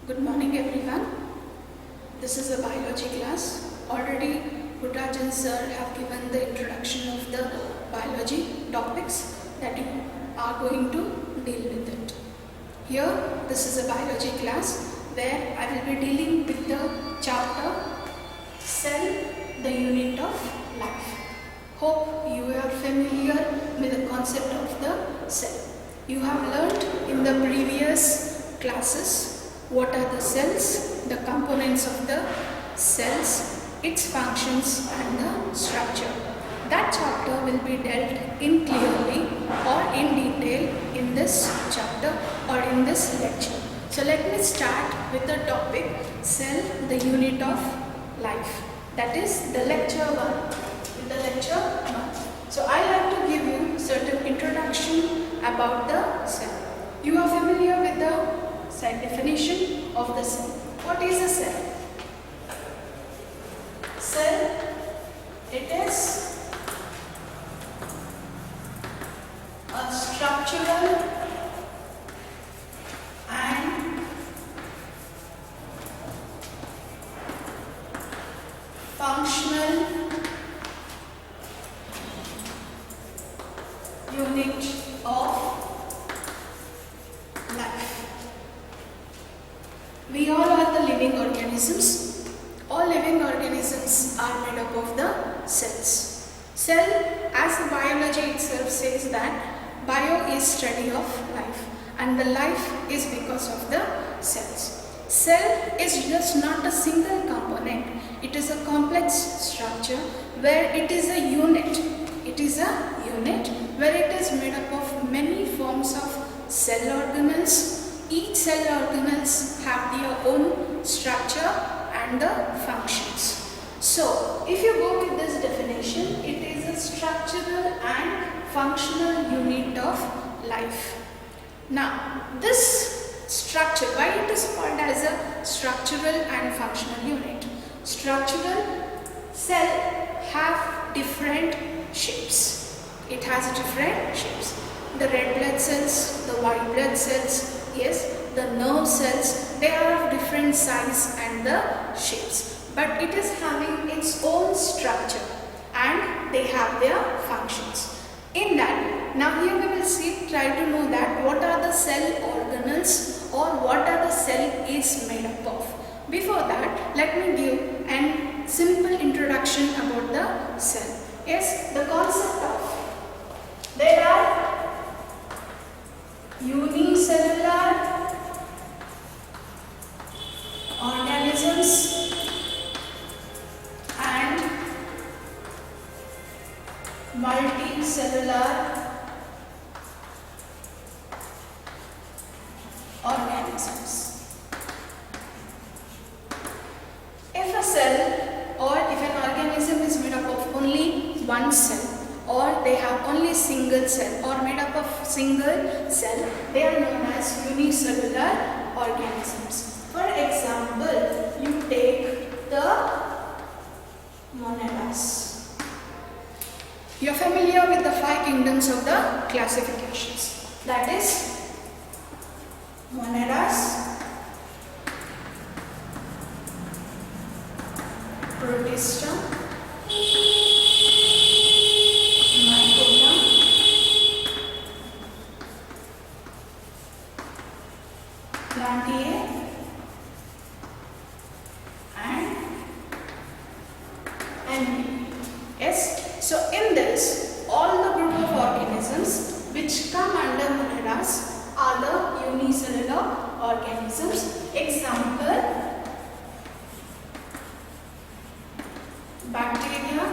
Good morning everyone. This is a biology class. Already Putarajan sir have given the introduction of the biology topics that you are going to deal with it. Here this is a biology class where I will be dealing with the chapter Cell, the unit of life. Hope you are familiar with the concept of the cell. You have learnt in the previous classes what are the cells, the components of the cells, its functions and the structure. That chapter will be dealt in clearly or in detail in this chapter or in this lecture. So let me start with the topic cell, the unit of life. That is the lecture 1. With the lecture 1. So I like to give you certain introduction about the cell. You are familiar with the definition of the cell. What is a cell? Cell, it is a structural and functional unit of life. We all are the living organisms. All living organisms are made up of the cells. Cell, as the biology itself says that bio is study of life and the life is because of the cells. Cell is just not a single component. It is a complex structure where it is a unit. It is a unit where it is made up of many forms of cell organelles. Each cell organelles have their own structure and the functions. So, if you go with this definition, it is a structural and functional unit of life. Now, this structure, why it is called as a structural and functional unit? Structural cell have different shapes. It has different shapes. The red blood cells, the white blood cells, yes, the nerve cells, they are of different size and the shapes. But it is having its own structure and they have their functions. In that, now here we will see, try to know that what are the cell organelles or what are the cell is made up of. Before that, let me give a simple introduction about the cell. Yes, the concept of, there are unicellular organisms and multicellular organisms. If a cell or if an organism is made up of only one cell, or they have only single cell or made up of single cell, they are known as unicellular organisms. For example, you take the monads. You are familiar with the 5 kingdoms of the classifications. That is monads, protista, Plantae and animalia. Yes, so in this, all the group of organisms which come under monads are the unicellular organisms. Example, bacteria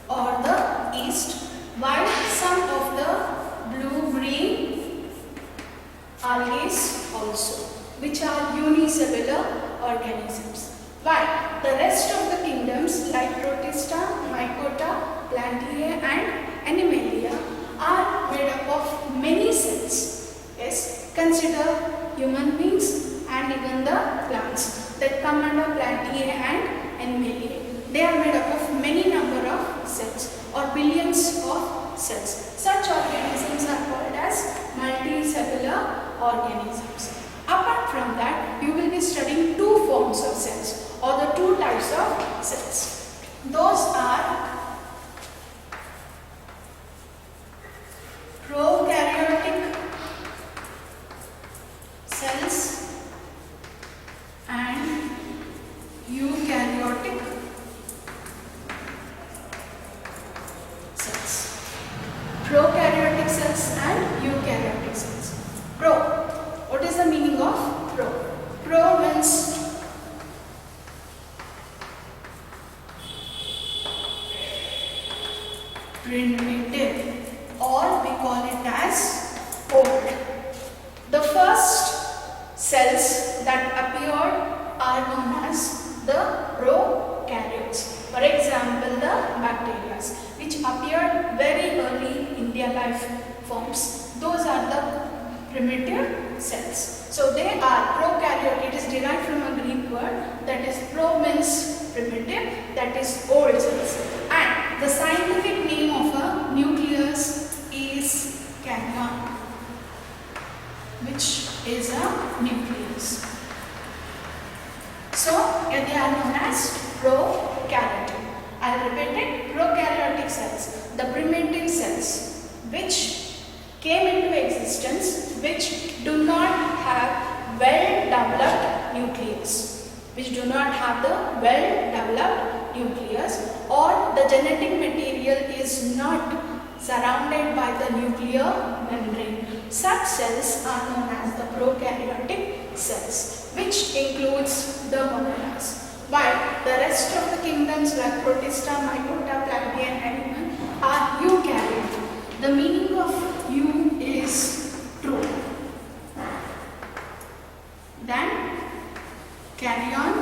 or the yeast, while some of the blue-green algae also, which are unicellular organisms. While the rest of the kingdoms like Protista, Mycota, Plantae and Animalia are made up of many cells. Yes, consider human beings and even the plants that come under Plantae and Animalia. They are made up of many number of cells or billions of cells. Such organisms are called as multicellular organisms. Up from that, you will be studying two forms of cells or the two types of cells. Those are prokaryotic cells and eukaryotic cells. Prokaryotic cells and eukaryotic cells. Pro. What is the meaning of pro? Pro means primitive, or we call it as old. The first cells that appeared are known as the prokaryotes. For example, the bacteria, which appeared very early in their life forms. Those are the primitive cells. So they are prokaryote. It is derived from a Greek word, that is pro means primitive, that is old cells. And the scientific name of a nucleus is karyon, which is a nucleus. So they are known as prokaryotic. I will repeat it: prokaryotic cells, the primitive cells which came into existence, which do not have well-developed nucleus, or the genetic material is not surrounded by the nuclear membrane. Such cells are known as the prokaryotic cells, which includes the mononas. While the rest of the kingdoms like Protista, Mycota, Platy and Animal are eukaryotic. The meaning of eu is true. Then karyon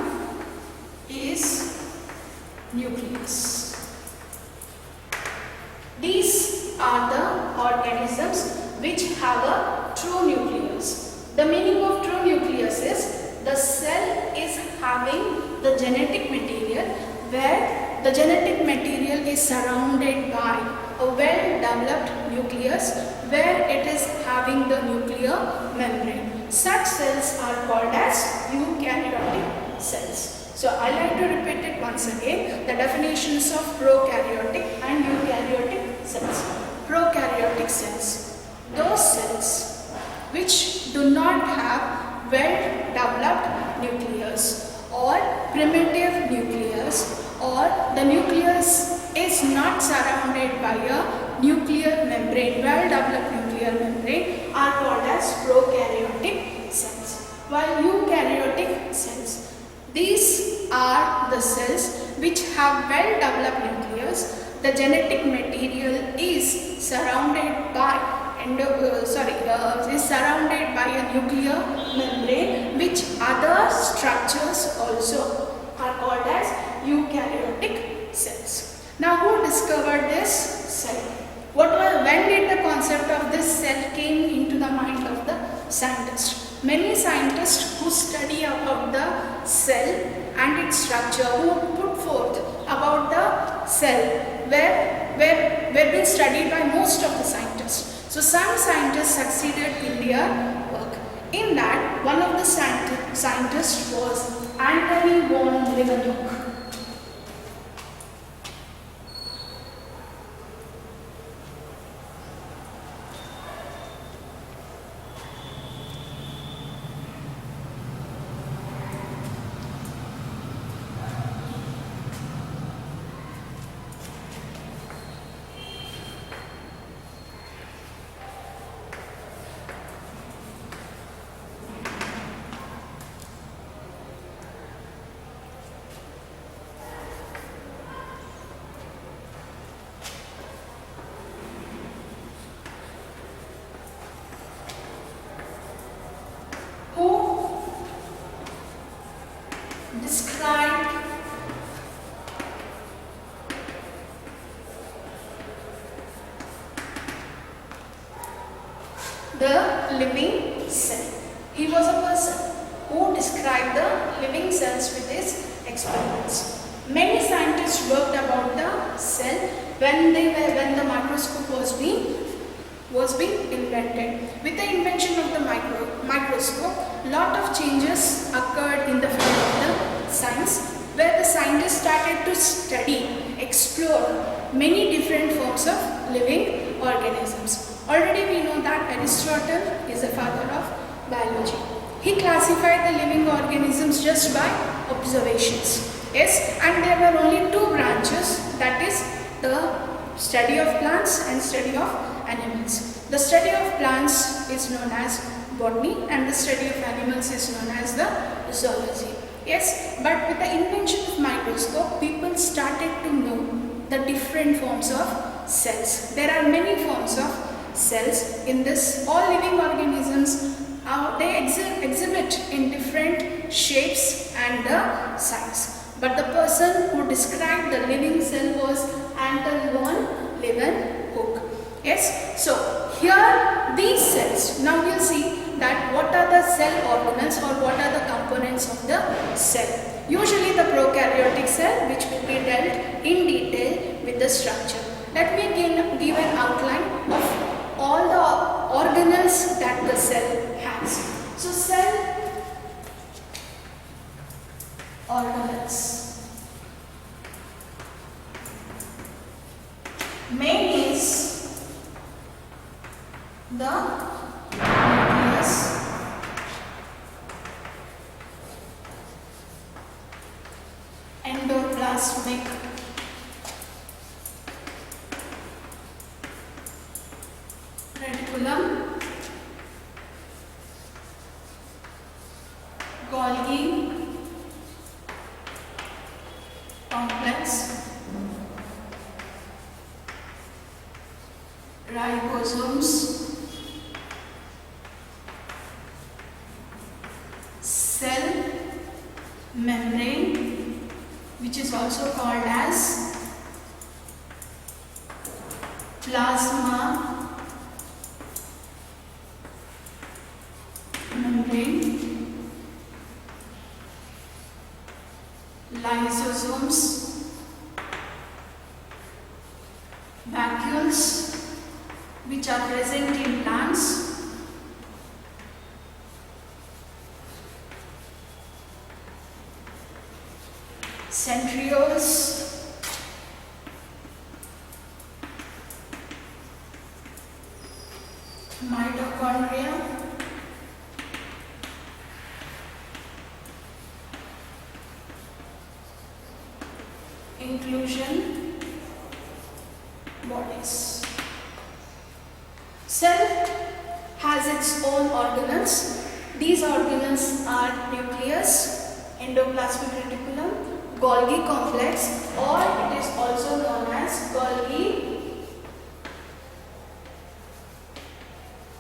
is nucleus. These are the organisms which have a true nucleus. The meaning of true nucleus is the cell is having the genetic material, where the genetic material is surrounded by a well-developed nucleus, where it is having the nuclear membrane. Such cells are called as eukaryotic cells. So I like to repeat it once again, the definitions of prokaryotic and eukaryotic cells. Prokaryotic cells, those cells which do not have well-developed nucleus or primitive nucleus, or the nucleus is not surrounded by a nuclear membrane, well-developed nuclear membrane, are called as prokaryotic cells. While eukaryotic cells, these are the cells which have well-developed nucleus. The genetic material is surrounded by a nuclear membrane, which other structures also are called as eukaryotic cells. Now, who discovered this cell? When did the concept of this cell came into the mind of the scientist? Many scientists who study about the cell and its structure, who put forth about the cell, were being studied by most of the scientists. So some scientists succeeded in their work. In that, one of the scientists was Antony von Leeuwenhoek. Described the living cell. He was a person who described the living cells with his experiments. Many scientists worked about the cell when the microscope was being was being invented. With the invention of the microscope, lot of changes occurred in the field of the science, where the scientists started to study, explore many different forms of living organisms. Already we know that Aristotle is the father of biology. He classified the living organisms just by observations. Yes, and there were only two branches, that is the study of plants and study of animals. The study of plants is known as botany and the study of animals is known as the zoology. Yes, but with the invention of microscope, people started to know the different forms of cells. There are many forms of cells in this. All living organisms, they exhibit in different shapes and the size. But the person who described the living cell was Anton von Leeuwenhoek. Yes, so here these cells, now we'll see that what are the cell organelles or what are the components of the cell. Usually the prokaryotic cell, which will be dealt in detail with the structure. Let me give an outline of all the organelles that the cell has. So cell organelles. Main is the nucleus, endoplasmic reticulum, Golgi complex, ribosomes, cell membrane, which is also called as plasma membrane, lysosomes, vacuoles, which are present in plants, centrioles, mitochondria, inclusion bodies. Cell has its own organelles. These organelles are nucleus, endoplasmic reticulum, Golgi complex, or it is also known as Golgi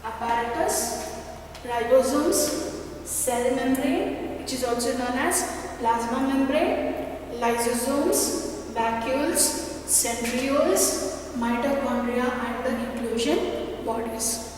apparatus, ribosomes, cell membrane, which is also known as plasma membrane, lysosomes, vacuoles, centrioles, mitochondria, and the inclusion bodies.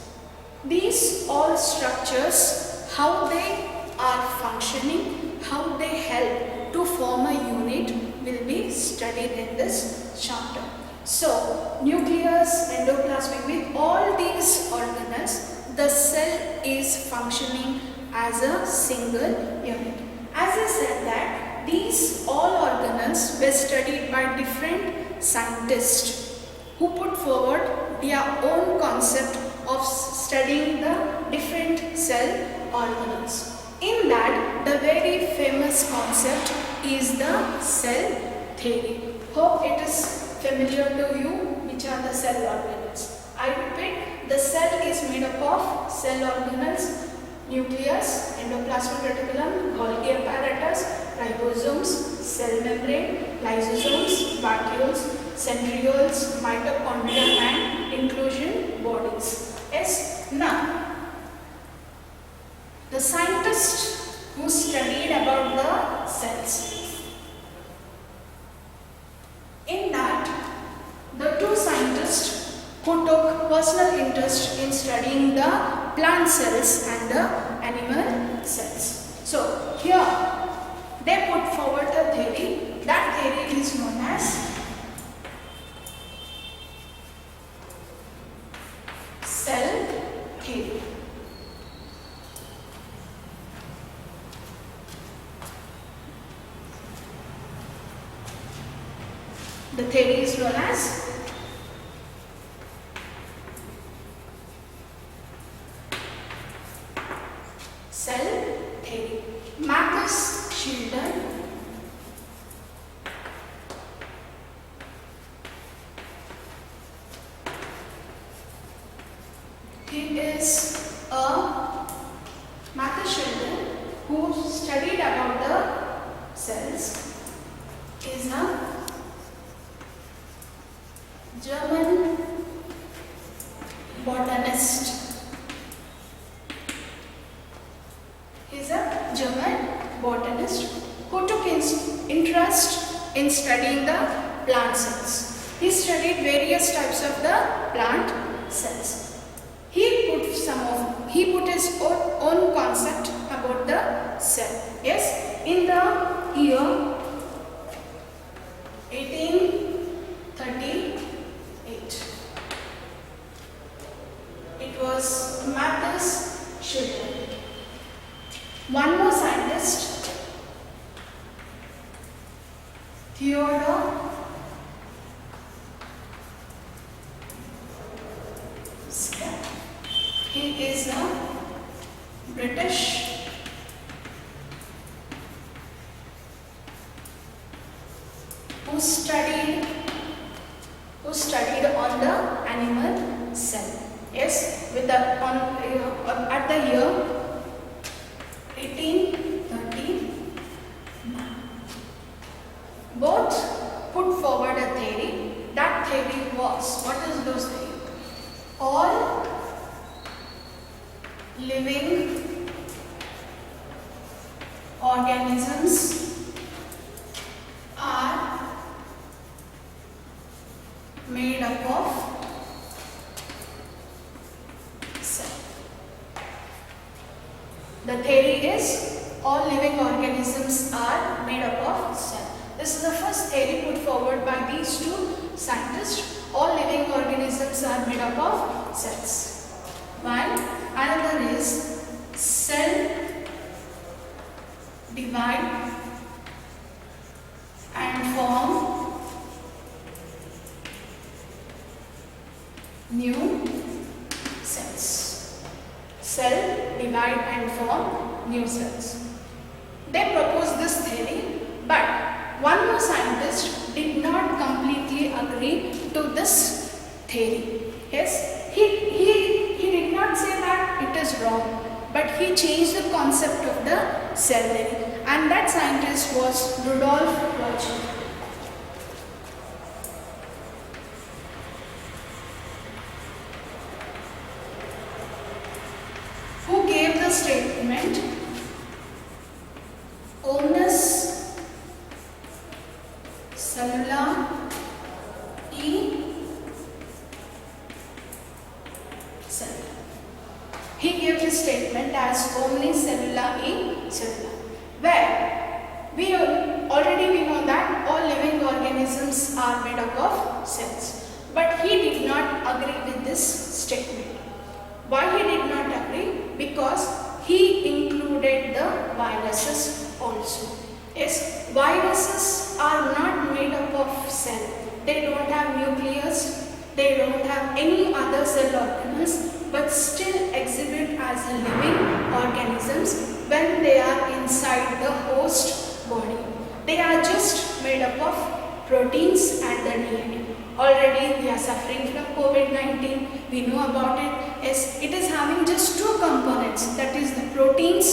These all structures, how they are functioning, how they help to form a unit will be studied in this chapter. So, nucleus, endoplasmic, with all these organelles, the cell is functioning as a single unit. As I said that these all organelles were studied by different scientists who put forward their own concept of studying the different cell organelles. In that, the very famous concept is the cell theory. Hope it is familiar to you which are the cell organelles. I repeat, the cell is made up of cell organelles, nucleus, endoplasmic reticulum, Golgi apparatus, ribosomes, cell membrane, lysosomes, vacuoles, centrioles, mitochondria, and inclusion bodies. Yes, now the scientist who studied about the cells. In that, the two scientists who took personal interest in studying the plant cells and the animal cells. So, here they put forward a theory. That theory is known as cell theory. The theory is known as cell theory. Marcus Schilder he is a Marcus Schilder who studied about the cells, is a German botanist. He is a German botanist who took interest in studying the plant cells. He studied various types of the plant cells. He put his own concept about the cell. Yes, in the year 1838. It was Marcus Schilder. One more scientist, Theodore Schaap. He is a British who studied on the animal cell. Yes, with the at the year 1839. Both put forward a theory. That theory was, what is those theory? All living organisms are made up of cell. The theory is all living organisms are made up of cell. This is the first theory put forward by these two scientists. All living organisms are made up of cells. While another is cell divide and form new cells. Cell divide and form new cells. They proposed this theory, but one more scientist did not completely agree to this theory. Yes, he did not say that it is wrong, but he changed the concept of the cell theory, and that scientist was Rudolf Virchow. Who gave the statement omnis cellula e cell. He gave his statement as omnis cellula e cellula, where we already know that all living organisms are made up of cells, but he did not agree with this statement. Why he did not agree? Because he included the viruses also. Yes, viruses are not made up of cell. They don't have nucleus, they don't have any other cell organelles, but still exhibit as living organisms when they are inside the host body. They are just made up of proteins and the DNA. Already we are suffering from COVID-19. We know about it. Yes, it is having just two components, that is the proteins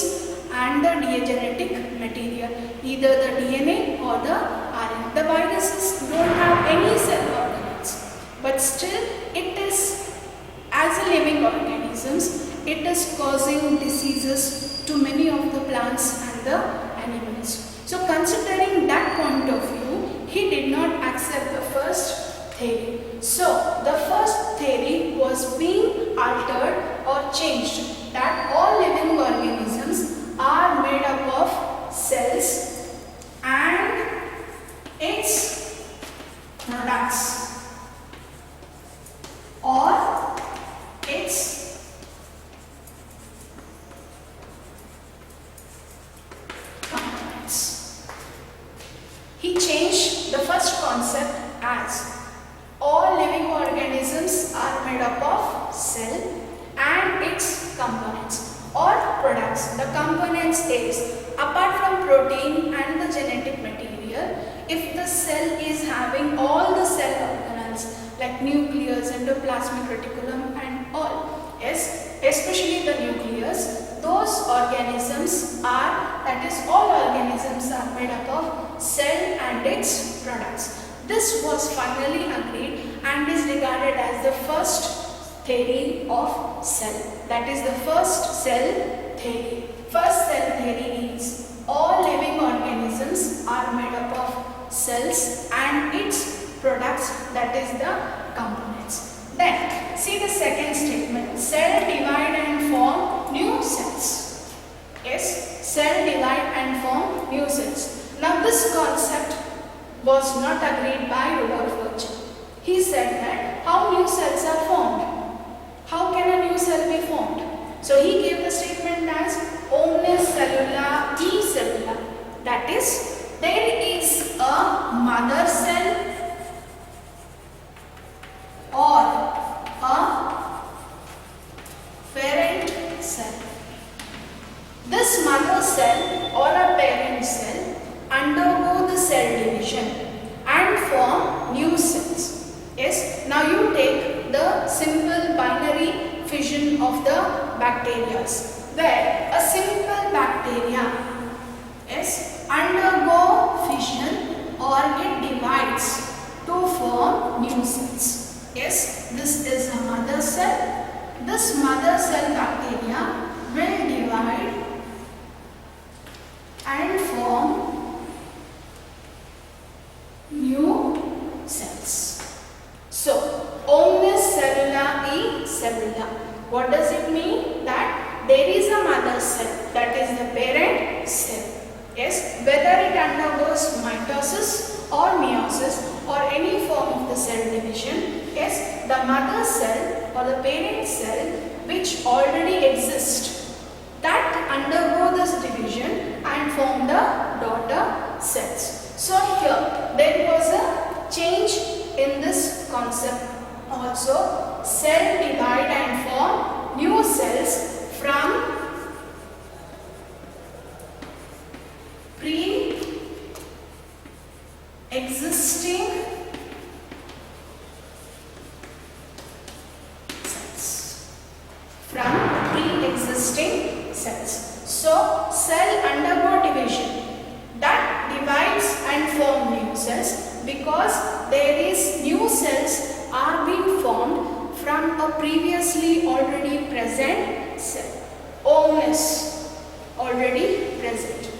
and the genetic material, either the DNA or the RNA. The viruses don't have any cell organelles, but still it is, as a living organisms, it is causing diseases to many of the plants and the animals. So considering that point of view, he did not accept the first theory. So the first theory was being altered or changed, that all living organisms are made up of cells and its products or its products, the components is, apart from protein and the genetic material, if the cell is having all the cell organelles like nucleus, endoplasmic reticulum and all, yes, especially the nucleus, those organisms are, that is all organisms are made up of cell and its products. This was finally agreed and is regarded as the first theory of cell. That is the first cell theory. First cell theory is all living organisms are made up of cells and its products, that is the components. Then see the second statement, cell divide and form new cells. Yes, cell divide and form new cells. Now this concept was not agreed by Rudolf Virchow. He said that how new cells are formed? How can a new cell be formed? So he gave the statement as omnis cellula e cellula. That is, there is a mother cell or a parent cell. This mother cell or a parent cell undergo the cell division and form new cells. Yes, now you take the simple binary fission of the bacteria, where a simple bacteria, yes, undergo fission or it divides to form new cells. Yes, this is a mother cell. This mother cell bacteria will divide and form new cells. So, omnis cellula e cellula. What does it mean? That there is a mother cell, that is the parent cell. Yes, whether it undergoes mitosis or meiosis or any form of the cell division, yes, the mother cell or the parent cell which already exists, that undergo this division and form the daughter cells. So here there was a change in this concept also. Cell divide and form new cells from pre-existing cells. From pre-existing cells. So cell undergo division, that divides and form new cells because there is new cells are being formed from a previously already present cell. Omnis, already present,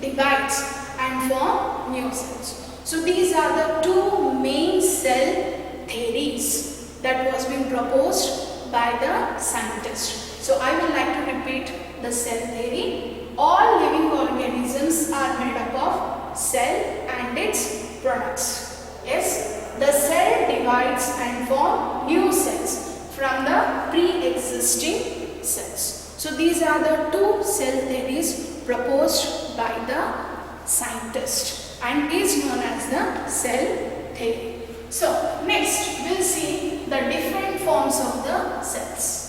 divides and form new cells. So these are the two main cell theories that was being proposed by the scientist. So I would like to repeat the cell theory. All living organisms are made up of cell and its products. Yes, the cell divides and form new cells from the pre-existing cells. So these are the two cell theories proposed by the scientist and is known as the cell theory. So next we'll see the different forms of the cells.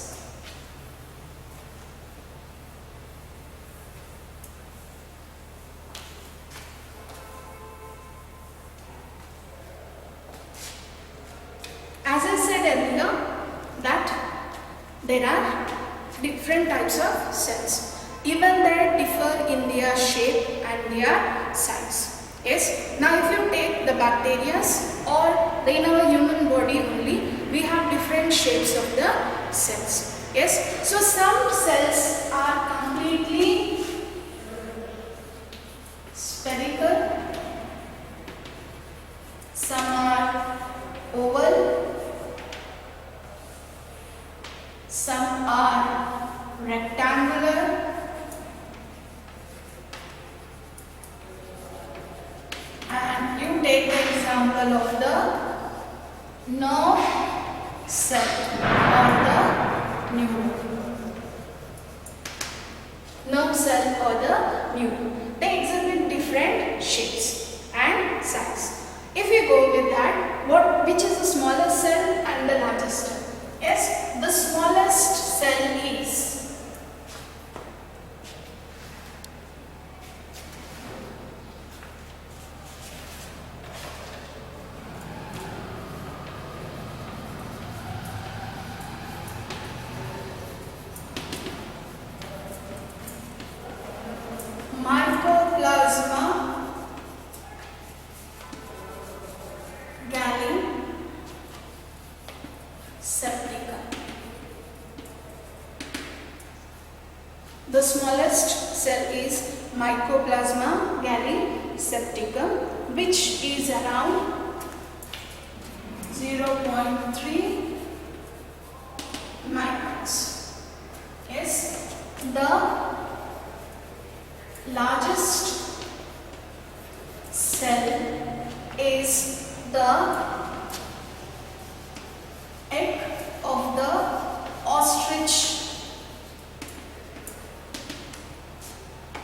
As I said earlier that there are different types of cells. Even they differ in their shape and their size. Yes. Now if you take the bacteria or in our human body only, we have different shapes of the cells. Yes. So some cells are completely spherical, some are oval, some are rectangular, and you take the example of the nerve cell or the neuron. Nerve cell or the neuron. They exhibit different shapes and size. If we go with that, which is the smallest cell and the largest cell? Yes, the smallest cell is septicum. The smallest cell is Mycoplasma gallisepticum, which is around 0.3 microns. Yes, the largest cell is the egg of the ostrich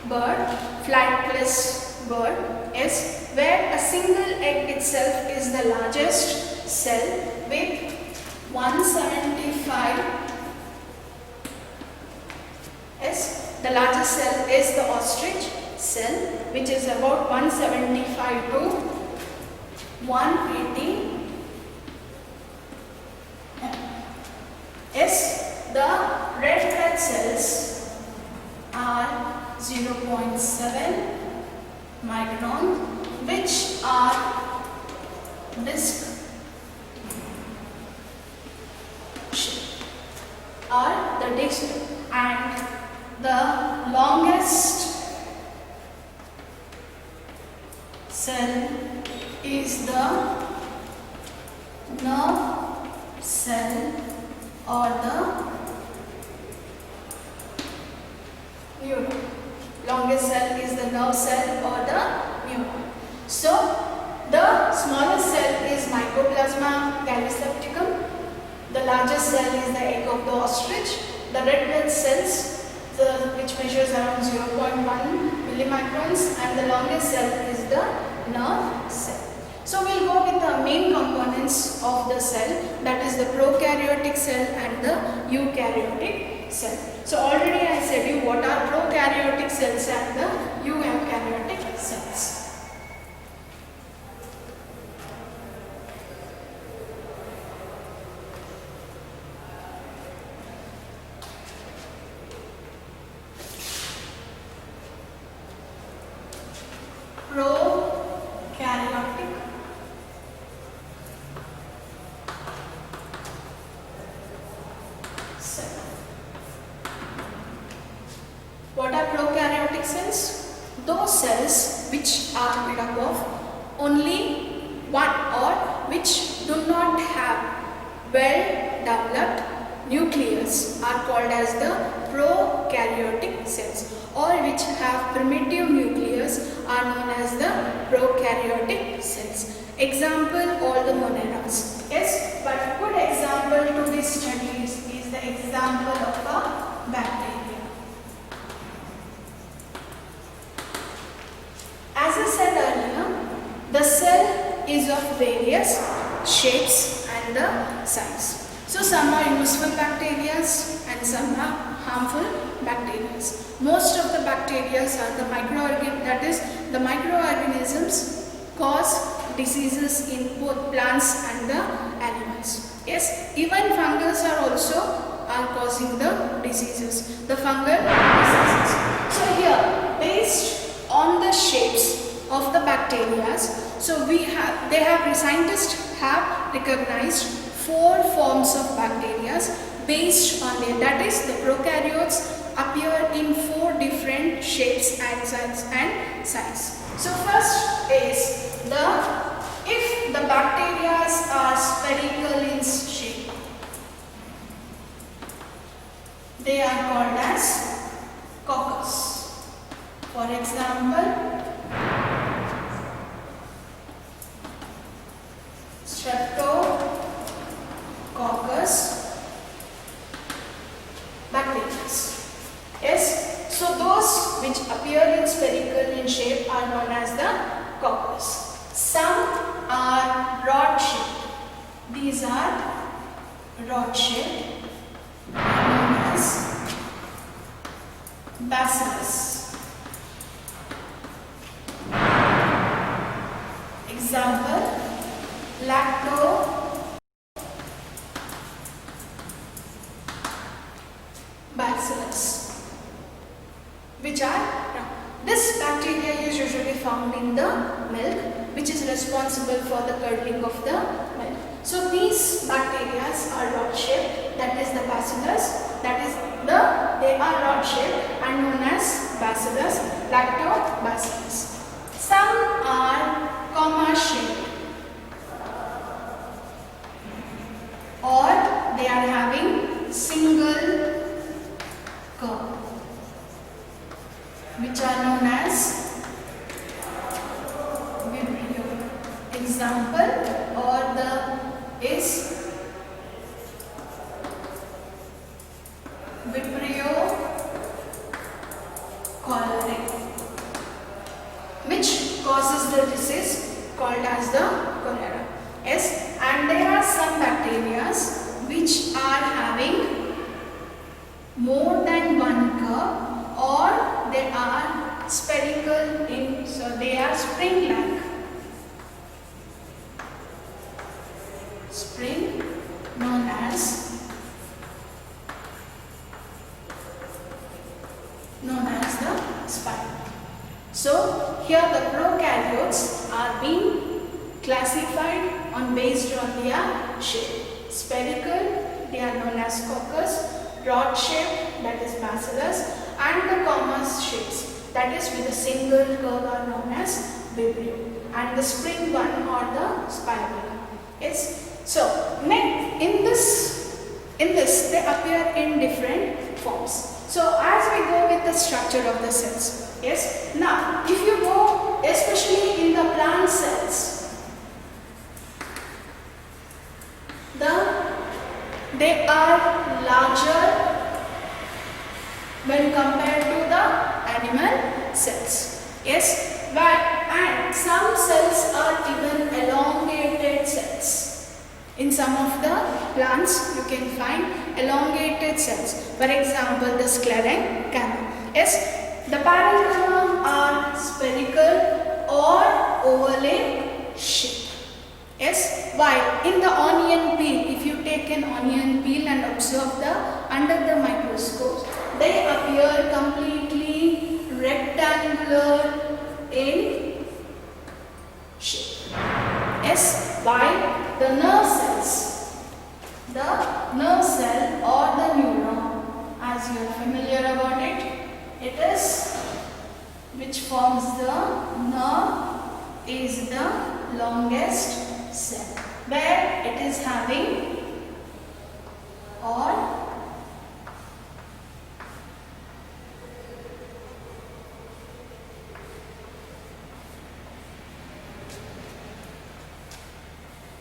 bird, flightless bird, is where a single egg itself is the largest cell with 175. Yes, the largest cell is the ostrich cell, which is about 175 to 180. Yes, the red blood cells are 0.7 micron, which are disc shape, are the disc, and the longest cell is the nerve cell or the neuron. Longest cell is the nerve cell or the neuron. So the smallest cell is Mycoplasma gallisepticum. The largest cell is the egg of the ostrich. The red blood cells, which measures around 0.1 millimicrons, and the longest cell is the nerve cell. So we'll go with the main components of the cell, that is the prokaryotic cell and the eukaryotic cell. So already I said you what are prokaryotic cells and the eukaryotic cells. Prokaryotic cell. What are prokaryotic cells? Those cells which are made up of only one or which do not have well developed nucleus are called as the prokaryotic cells, or which have primitive nucleus are known as the prokaryotic cells. Example, all the moneras. Yes, but a good example to this study is the example of a bacteria. As I said earlier, the cell is of various shapes and the size. So some are useful bacteria and some are harmful bacteria. Most of the bacteria are the microorganisms cause diseases in both plants and the animals. Yes, even fungus are also causing the diseases, the fungal diseases. So here, based on the shapes of the bacteria, so scientists have recognized 4 forms of bacteria based on it. That is, the prokaryotes appear in 4 different shapes and size. So first is if the bacteria are spherical in shape, they are called as coccus. For example, Streptococcus bacteria. Yes, so those which appear in spherical in shape are known as the coccus. Some are rod shaped. These are rod shaped, known as bacillus. Example, Lactobacillus, which are this bacteria is usually found in the milk, which is responsible for the curdling of the milk. So these bacteria are rod single curve, which are known as Vibrio. Example or the is Vibrio cholerae, which causes the disease called as the cholera. Yes, and there are some bacteria which are having more than one curve, or they are spherical in, so they are spring-like. Spring known as the spire. So here the prokaryotes are being classified on based on their shape. Spherical, they are known as coccus. Rod shape, that is bacillus, and the common shapes, that is with a single curve, are known as Vibrio, and the spring one or the spiral. Yes. So in this they appear in different forms. So as we go with the structure of the cells. Yes. Now if you go especially in the plant cells, they are larger when compared to the animal cells. Yes, and some cells are even elongated cells. In some of the plants you can find elongated cells. For example, the sclerenchyma. Yes, the parenchyma are spherical or oval in shape. Yes, while in the onion peel, if you take an onion peel and observe under the microscope, they appear completely rectangular in shape. Yes, while the nerve cells, the nerve cell or the neuron, as you are familiar about it, it is which forms the nerve, is the longest cell, where it is having or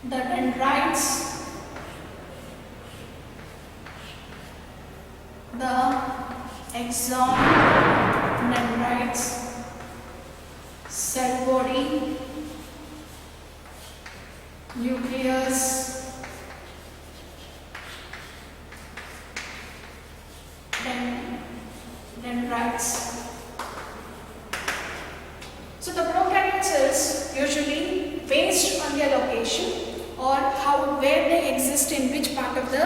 the dendrites, the axon, dendrites, cell body, nucleus, dendrites. So the prokaryote cells, usually based on their location or where they exist in which part of the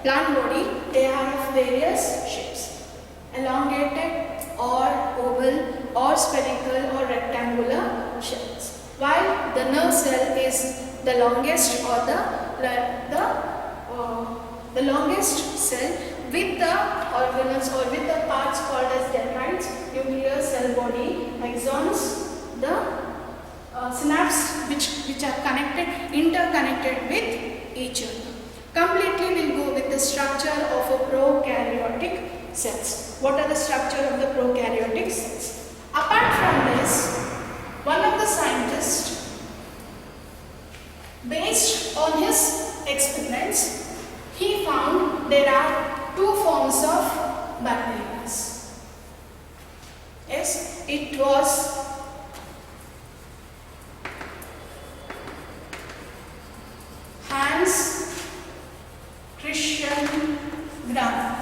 plant body, they are of various shapes, elongated or oval or spherical or rectangular shells. While the nerve cell is the longest or the longest cell with the organelles or with the parts called as dendrites, nucleus, cell body, axons, the synapses which are interconnected with each other. Completely we'll go with the structure of a prokaryotic cells. What are the structure of the prokaryotic cells? Apart from this, one of the scientists, based on his experiments, he found there are two forms of bacteria. Yes, it was Hans Christian Gram,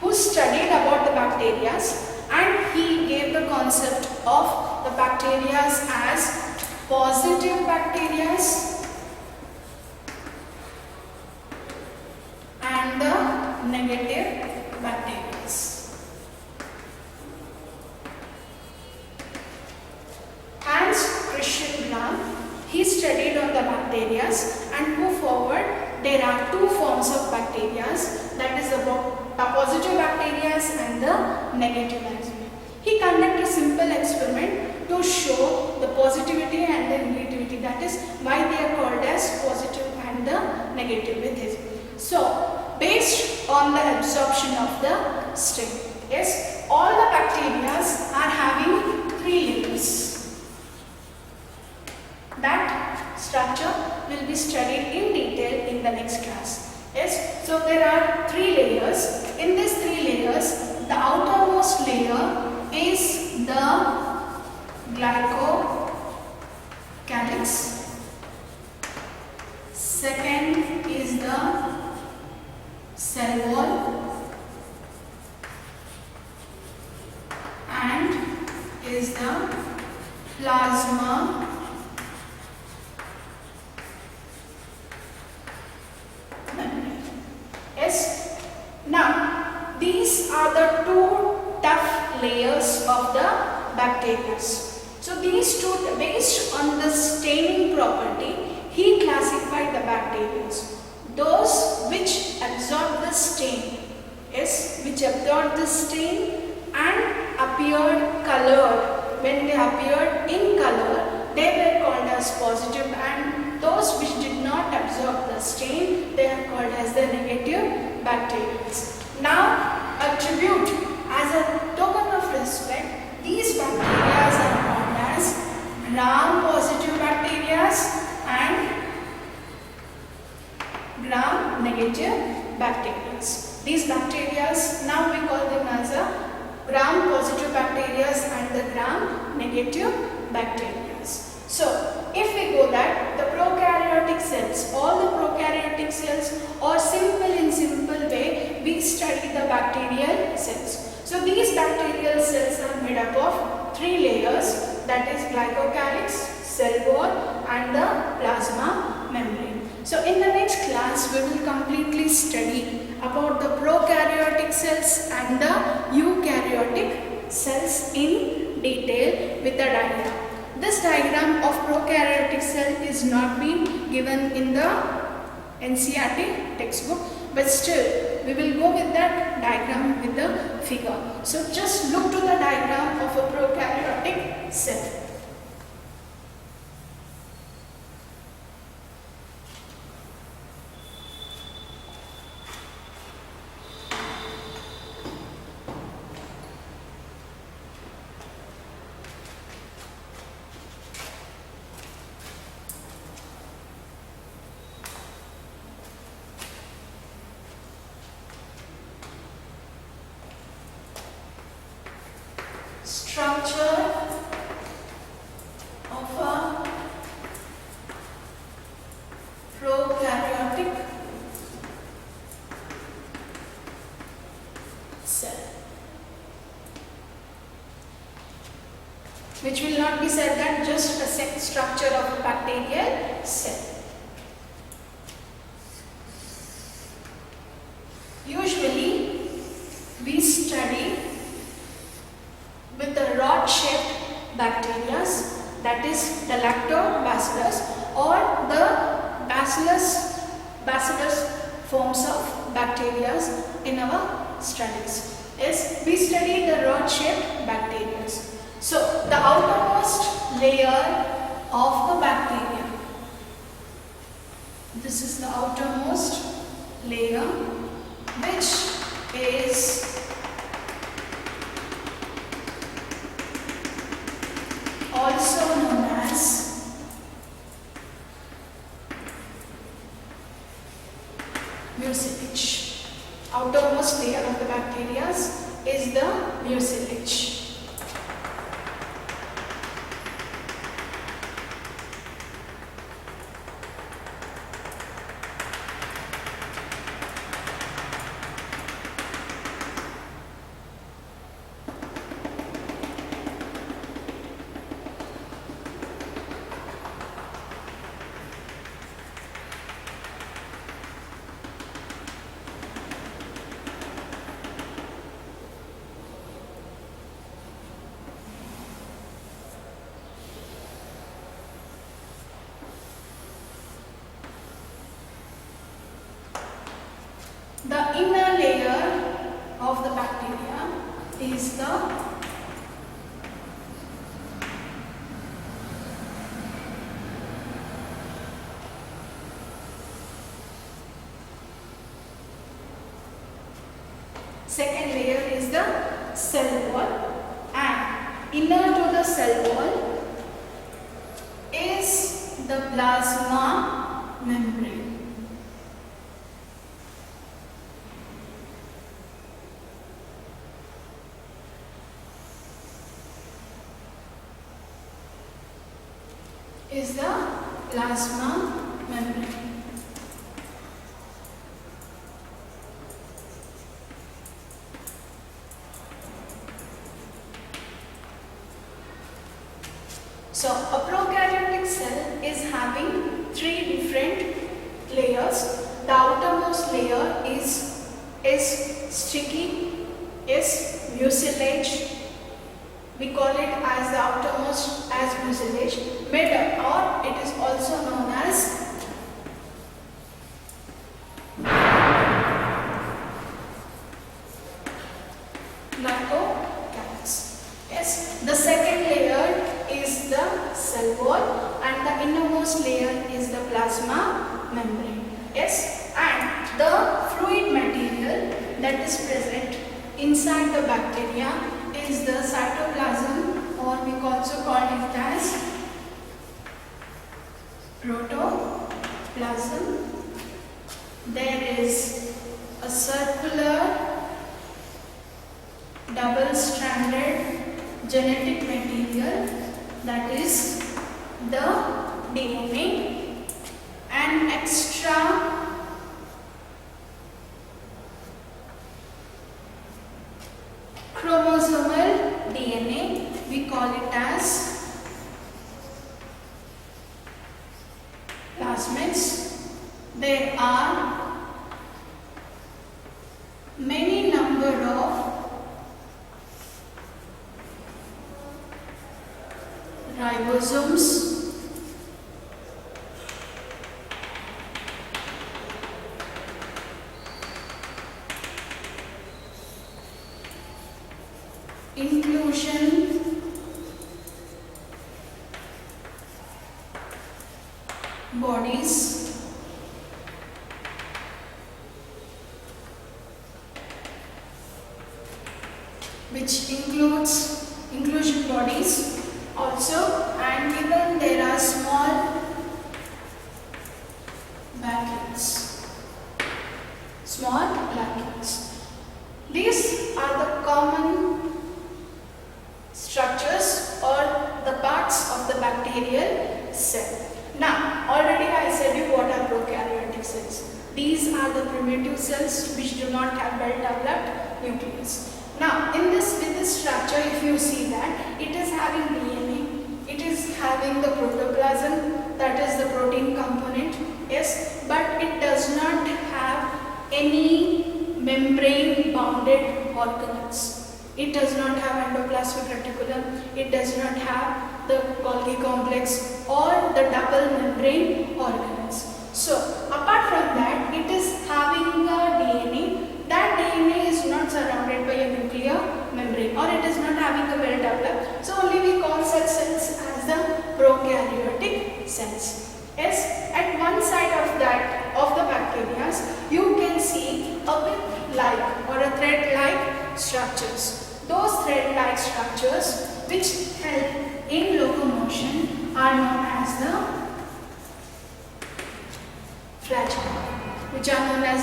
who studied about the bacteria, and he gave the concept of the bacteria as positive bacteria and the negative bacteria. Hans Christian Gram, he studied on the bacteria and put forward there are two forms of bacteria, that is about the positive bacteria and the negative bacteria. He conducted a simple experiment to show the positivity and the negativity, that is why they are called as positive and the negative with his. So, based on the absorption of the strain, yes, all the bacteria are having 3 layers. That structure will be studied in detail in the next class. Yes, so there are 3 layers. In these 3 layers, the outermost layer is the glycocalyx. Second is the cell wall and is the plasma membrane. Yes. Now, these are the 2 tough layers of the bacteria. So, these 2, based on the staining property, he classified the bacteria. Those which absorb the stain, yes, which absorb the stain and appeared colored. When they appeared in color, they were called as positive, and those which did not absorb the stain, they are called as the negative bacteria. Now, attribute as a token of respect, these bacteria are called as gram-positive bacteria and gram-negative bacteria. These bacteria, now we call them as a gram-positive bacteria and the gram-negative bacteria. So, if we go that the prokaryotic cells, all the prokaryotic cells, or in simple way, we study the bacterial cells. So, these bacterial cells are made up of 3 layers, that is glycocalyx, cell wall and the plasma membrane. So, in the next class, we will completely study about the prokaryotic cells and the eukaryotic cells in detail with the diagram. This diagram of prokaryotic cell is not being given in the NCERT textbook, but still we will go with that diagram with the figure. So just look to the diagram of a prokaryotic cell. Structure of a prokaryotic cell, which will not be said that just a structure of a bacterial cell. Usually we study with the rod-shaped bacteria, that is the lactobacillus or the bacillus forms of bacteria in our studies. Yes, we study the rod-shaped bacteria. So, the outermost layer of the bacteria, this is the outermost layer, which is also known as mucilage. Outermost layer of the bacteria is the mucilage. The inner layer of the bacteria is the Second layer is the cell wall, and inner to the cell wall is the plasma membrane. Is the plasma membrane. So a prokaryotic cell is having three different layers. The outermost layer is sticky, is mucilage. We call it as the outermost as mucilage, made up, or it is also known as glycocalyx. Yes, the second layer is the cell wall, and the innermost layer is the plasma membrane. Yes, and the fluid material that is present inside the bacteria is the cytoplasm, or we also call it as protoplasm. There is a circular double-stranded genetic material, that is the DNA, and extra chromosomal DNA, we call it as plasmids. There are many number of ribosomes, inclusion bodies, which includes inclusion bodies also, and even there are small vacuoles. Small vacuoles. These are the common structures or the parts of the bacterial cell. Now, already I said you what are prokaryotic cells. These are the primitive cells which do not have well-developed nucleus. Now, with this structure, if you see that it is having DNA, it is having the protoplasm, that is the protein component, yes, but it does not have any membrane bounded organelles. It does not have endoplasmic reticulum, it does not have the Golgi complex or the double membrane organelles. So, apart from that, it is having a DNA. That DNA is not surrounded by a nuclear membrane, or it is not having a well developed. So, only we call such cells as the prokaryotic cells. Yes, at one side of the bacteria, you can see a whip-like or a thread-like structures. Those thread-like structures which help in locomotion are known as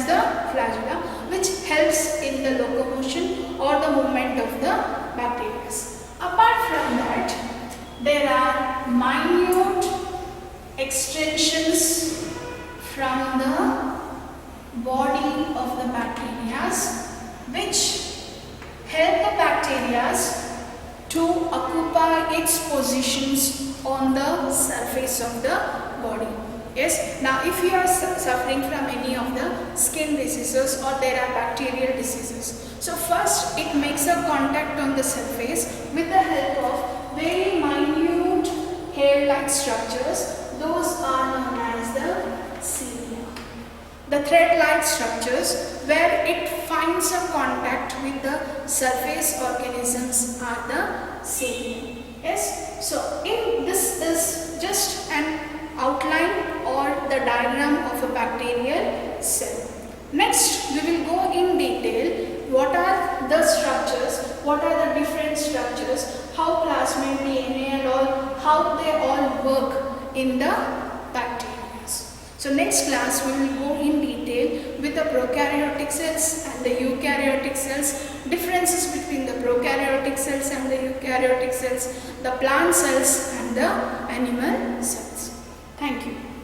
the flagella, which helps in the locomotion or the movement of the bacteria. Apart from that, there are minute extensions from the body of the bacteria which help the bacteria to occupy its positions on the surface of the body. Yes, now if you are suffering from any of the skin diseases or there are bacterial diseases, so first it makes a contact on the surface with the help of very minute hair-like structures. Those are known as the cilia. The thread-like structures where it finds a contact with the surface organisms are the cilia. Yes, so in this is just an outline or the diagram of a bacterial cell. Next, we will go in detail what are what are the different structures, how plasmid, DNA and all, how they all work in the bacteria. So next class we will go in detail with the prokaryotic cells and the eukaryotic cells, differences between the prokaryotic cells and the eukaryotic cells, the plant cells and the animal cells. Thank you.